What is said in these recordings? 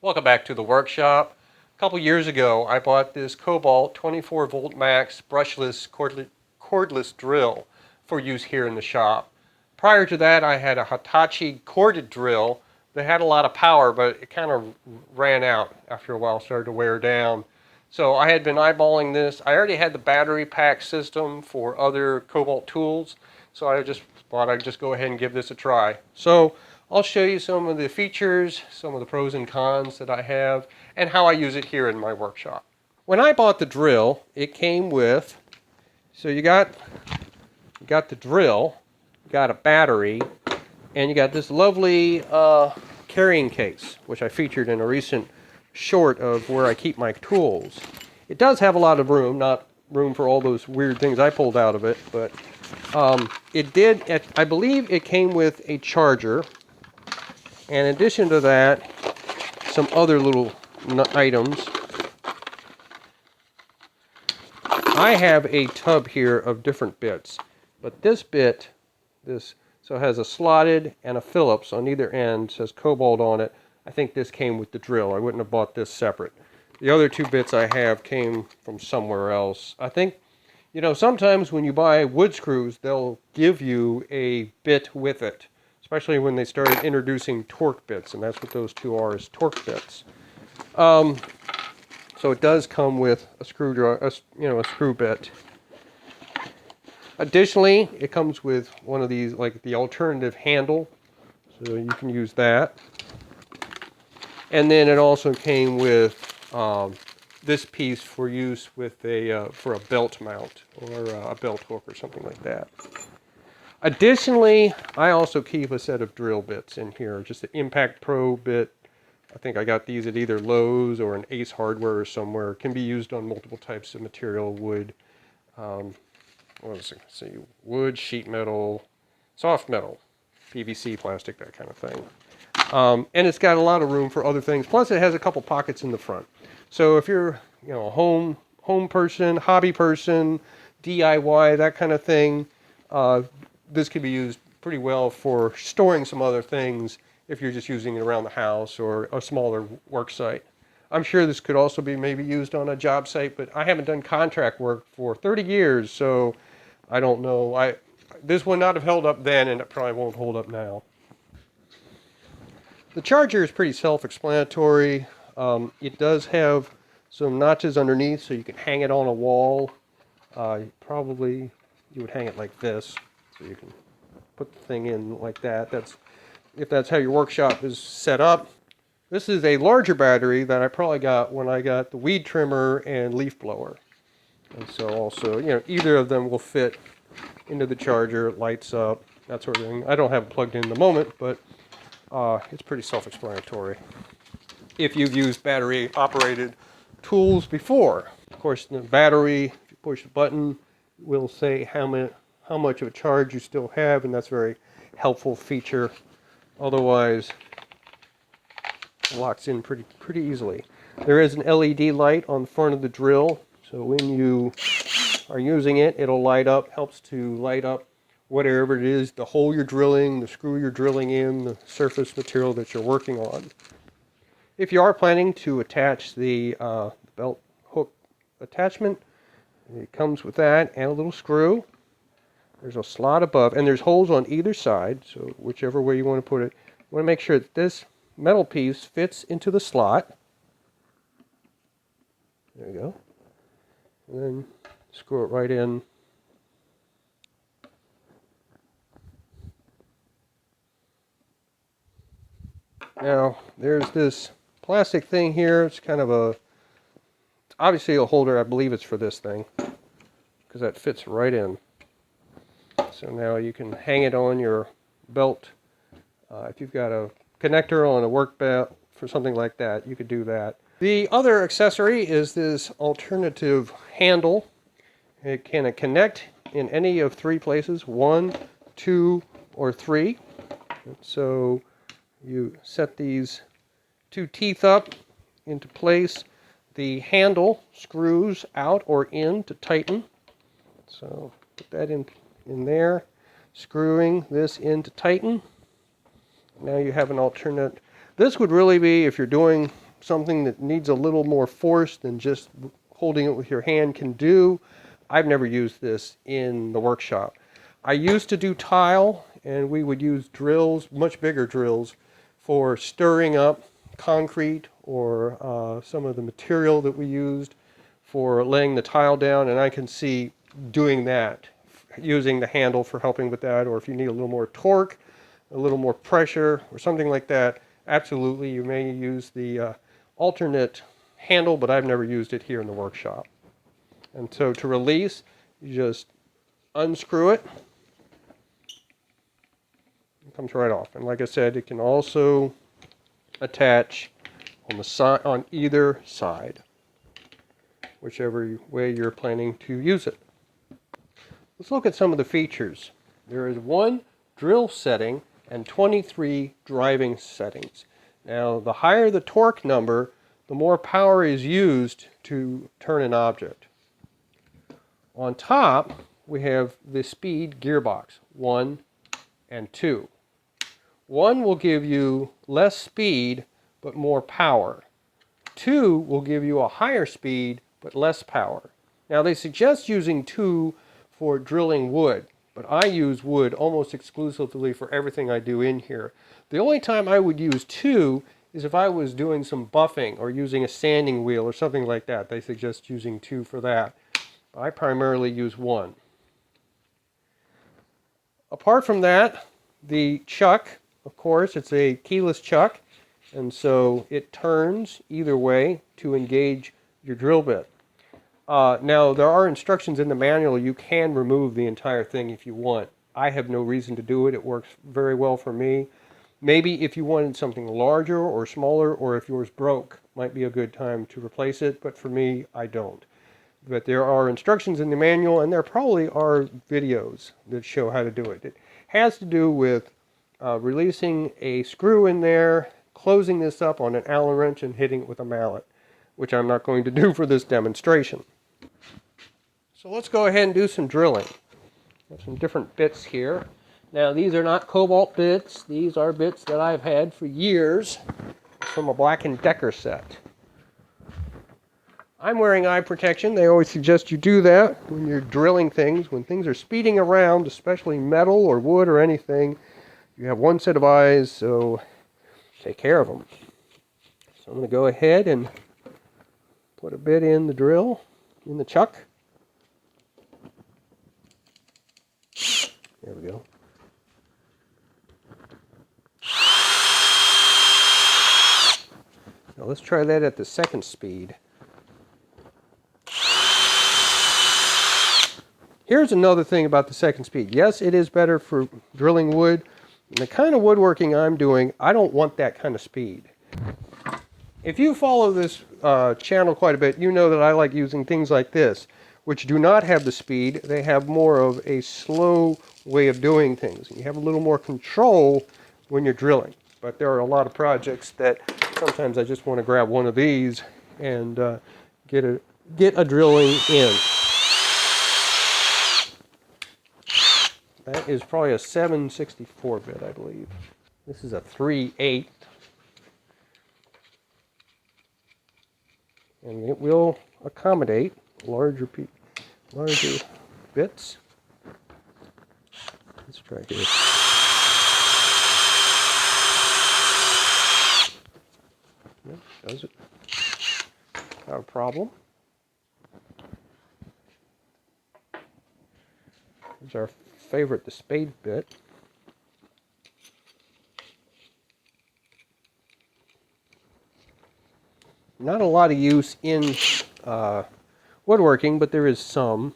Welcome back to the workshop. A couple years ago, I bought this Kobalt 24 volt max brushless cordless drill for use here in the shop. Prior to that, I had a Hitachi corded drill that had a lot of power, but it kind of ran out after a while, started to wear down. So I had been eyeballing this. I already had the battery pack system for other Kobalt tools, so I just thought I'd just go ahead and give this a try. So I'll show you some of the features, some of the pros and cons that I have, and how I use it here in my workshop. When I bought the drill, it came with, so you got the drill, you got a battery, and you got this lovely carrying case, which I featured in a recent short of where I keep my tools. It does have a lot of room, not room for all those weird things I pulled out of it, but it did, I believe it came with a charger. And in addition to that, some other little items. I have a tub here of different bits, but this bit, so it has a slotted and a Phillips on either end, says Kobalt on it. I think this came with the drill. I wouldn't have bought this separate. The other two bits I have came from somewhere else. I think, you know, sometimes when you buy wood screws, they'll give you a bit with it, especially when they started introducing torque bits, and that's what those two are, is torque bits. So it does come with a screwdriver, a screw bit. Additionally, it comes with one of these, like the alternative handle, so you can use that. And then it also came with this piece for use with for a belt mount or a belt hook or something like that. Additionally, I also keep a set of drill bits in here, just an Impact Pro bit. I think I got these at either Lowe's or an Ace Hardware or somewhere. It can be used on multiple types of material, wood, wood, sheet metal, soft metal, PVC, plastic, that kind of thing. And it's got a lot of room for other things. Plus, it has a couple pockets in the front. So if you're, a home person, hobby person, DIY, that kind of thing, this could be used pretty well for storing some other things if you're just using it around the house or a smaller work site. I'm sure this could also be maybe used on a job site, but I haven't done contract work for 30 years, so I don't know. This would not have held up then, and it probably won't hold up now. The charger is pretty self-explanatory. It does have some notches underneath, so you can hang it on a wall. Probably you would hang it like this, so you can put the thing in like that. If that's how your workshop is set up. This is a larger battery that I probably got when I got the weed trimmer and leaf blower. And so also, either of them will fit into the charger. It lights up, that sort of thing. I don't have it plugged in the moment, but it's pretty self-explanatory if you've used battery-operated tools before. Of course, the battery, if you push the button, will say how much of a charge you still have, and that's a very helpful feature. Otherwise, it locks in pretty easily. There is an LED light on the front of the drill, so when you are using it, it'll light up, helps to light up whatever it is, the hole you're drilling, the screw you're drilling in, the surface material that you're working on. If you are planning to attach the belt hook attachment, it comes with that and a little screw. There's a slot above, and there's holes on either side, so whichever way you want to put it. You want to make sure that this metal piece fits into the slot. There you go. And then screw it right in. Now, there's this plastic thing here. It's kind of obviously a holder. I believe it's for this thing, because that fits right in. So now you can hang it on your belt. If you've got a connector on a work belt for something like that, you could do that. The other accessory is this alternative handle. It can connect in any of three places, 1, 2, or 3. So you set these two teeth up into place. The handle screws out or in to tighten. So put that in there, screwing this in to tighten. Now you have an alternate. This would really be if you're doing something that needs a little more force than just holding it with your hand can do, I've never used this in the workshop. I used to do tile, and we would use drills, much bigger drills, for stirring up concrete or some of the material that we used for laying the tile down, and I can see doing that, using the handle for helping with that, or if you need a little more torque, a little more pressure, or something like that, absolutely, you may use the alternate handle, but I've never used it here in the workshop. And so to release, you just unscrew it. It comes right off. And like I said, it can also attach on the side, on either side, whichever way you're planning to use it. Let's look at some of the features. There is one drill setting and 23 driving settings. Now, the higher the torque number, the more power is used to turn an object. On top, we have the speed gearbox, 1 and 2. 1 will give you less speed, but more power. 2 will give you a higher speed, but less power. Now, they suggest using 2 for drilling wood, but I use wood almost exclusively for everything I do in here. The only time I would use 2 is if I was doing some buffing or using a sanding wheel or something like that. They suggest using 2 for that. I primarily use 1. Apart from that, the chuck, of course, it's a keyless chuck, and so it turns either way to engage your drill bit. Now, there are instructions in the manual. You can remove the entire thing if you want. I have no reason to do it. It works very well for me. Maybe if you wanted something larger or smaller, or if yours broke, might be a good time to replace it, but for me, I don't. But there are instructions in the manual, and there probably are videos that show how to do it. It has to do with releasing a screw in there, closing this up on an Allen wrench, and hitting it with a mallet, which I'm not going to do for this demonstration. So let's go ahead and do some drilling. I have some different bits here. Now, these are not Kobalt bits. These are bits that I've had for years from a Black & Decker set. I'm wearing eye protection. They always suggest you do that when you're drilling things. When things are speeding around, especially metal or wood or anything, you have one set of eyes, so take care of them. So I'm going to go ahead and put a bit in the drill, in the chuck. There we go. Now let's try that at the second speed. Here's another thing about the second speed. Yes, it is better for drilling wood. The kind of woodworking I'm doing, I don't want that kind of speed. If you follow this channel quite a bit, you know that I like using things like this, which do not have the speed. They have more of a slow way of doing things. You have a little more control when you're drilling. But there are a lot of projects that sometimes I just want to grab one of these and get a drilling in. That is probably a 7/64 I believe. This is a 3/8. And it will accommodate larger bits. Let's try here. Yep, does it. Not a problem. Here's our favorite, the spade bit. Not a lot of use in woodworking, but there is some.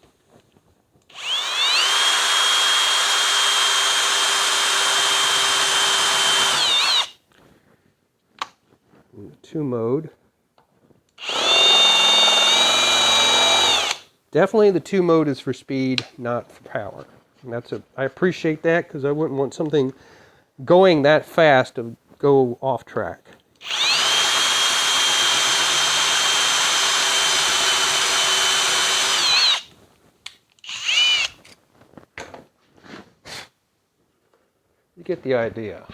In the 2 mode. Definitely the 2 mode is for speed, not for power. And I appreciate that, because I wouldn't want something going that fast to go off track. You get the idea.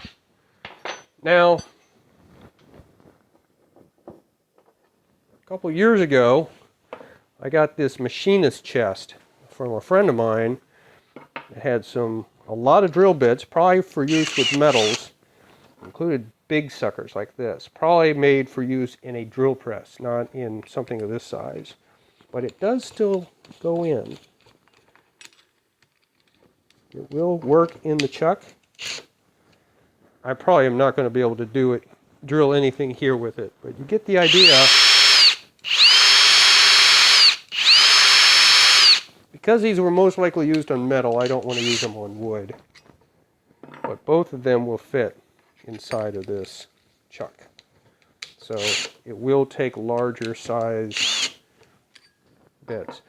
Now, couple years ago, I got this machinist chest from a friend of mine. It had a lot of drill bits, probably for use with metals, included big suckers like this, probably made for use in a drill press, not in something of this size. But it does still go in. It will work in the chuck. I probably am not going to be able to drill anything here with it, but you get the idea. Because these were most likely used on metal, I don't want to use them on wood. But both of them will fit inside of this chuck. So it will take larger size bits.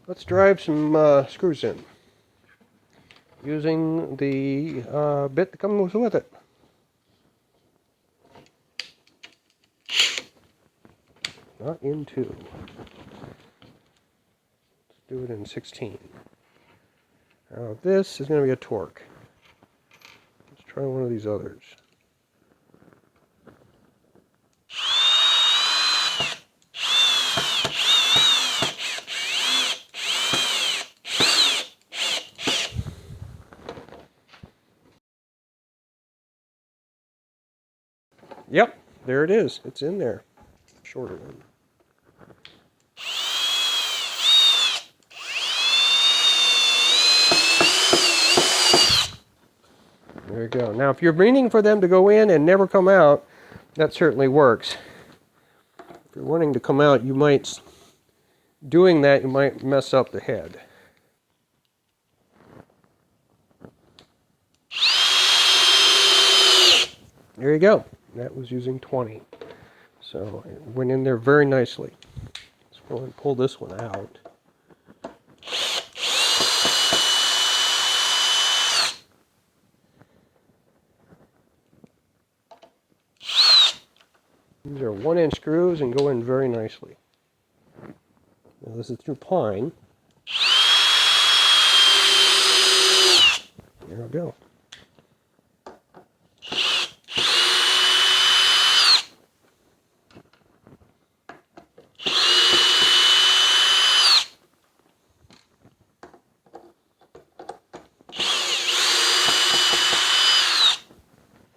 Let's drive some screws in using the bit that comes with it. Not in 2. Let's do it in 16. Now this is going to be a torque. Let's try one of these others. Yep, there it is. It's in there. Shorter one. There you go. Now, if you're meaning for them to go in and never come out, that certainly works. If you're wanting to come out, you might mess up the head. There you go. That was using 20. So it went in there very nicely. Let's go and pull this one out. These are 1-inch screws and go in very nicely. Now this is through pine. There we go.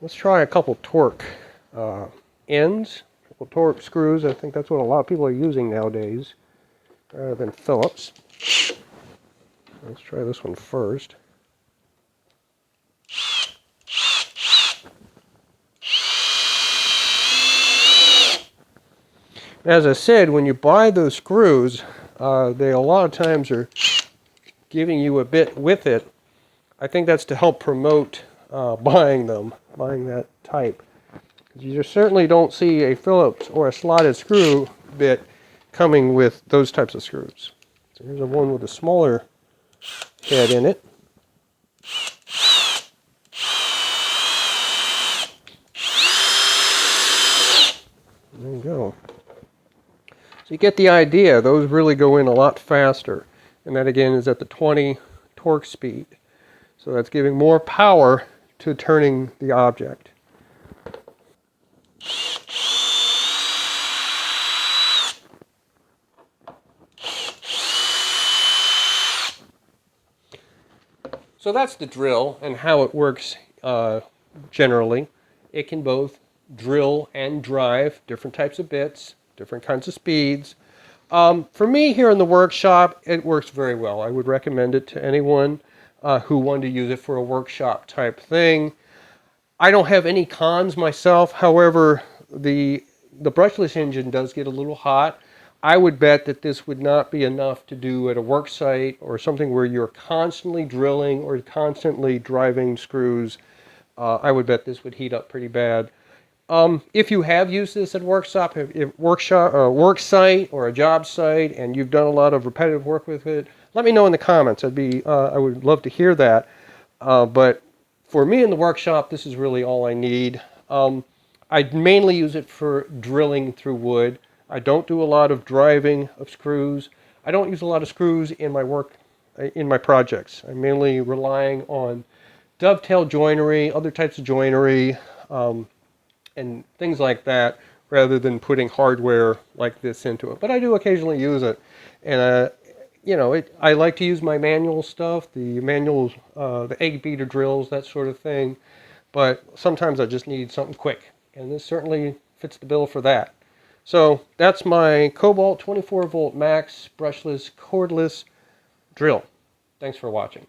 Let's try a couple torque ends, a couple torque screws. I think that's what a lot of people are using nowadays, rather than Phillips. Let's try this one first. As I said, when you buy those screws, they a lot of times are giving you a bit with it. I think that's to help promote buying that type. You just certainly don't see a Phillips or a slotted screw bit coming with those types of screws. So here's a one with a smaller head in it. There you go. So you get the idea. Those really go in a lot faster. And that again is at the 20 torque speed. So that's giving more power to turning the object. So that's the drill and how it works generally. It can both drill and drive different types of bits, different kinds of speeds. For me here in the workshop, it works very well. I would recommend it to anyone who wanted to use it for a workshop type thing. I don't have any cons myself. However, the brushless engine does get a little hot. I would bet that this would not be enough to do at a work site or something where you're constantly drilling or constantly driving screws. I would bet this would heat up pretty bad. If you have used this at work site or a job site and you've done a lot of repetitive work with it, let me know in the comments. I would love to hear that. But for me in the workshop, this is really all I need. I mainly use it for drilling through wood. I don't do a lot of driving of screws. I don't use a lot of screws in my projects. I'm mainly relying on dovetail joinery, other types of joinery, and things like that, rather than putting hardware like this into it. But I do occasionally use it, and you know, I like to use my manual stuff, the manuals, the egg beater drills, that sort of thing. But sometimes I just need something quick, and this certainly fits the bill for that. So that's my Kobalt 24 volt max brushless cordless drill. Thanks for watching.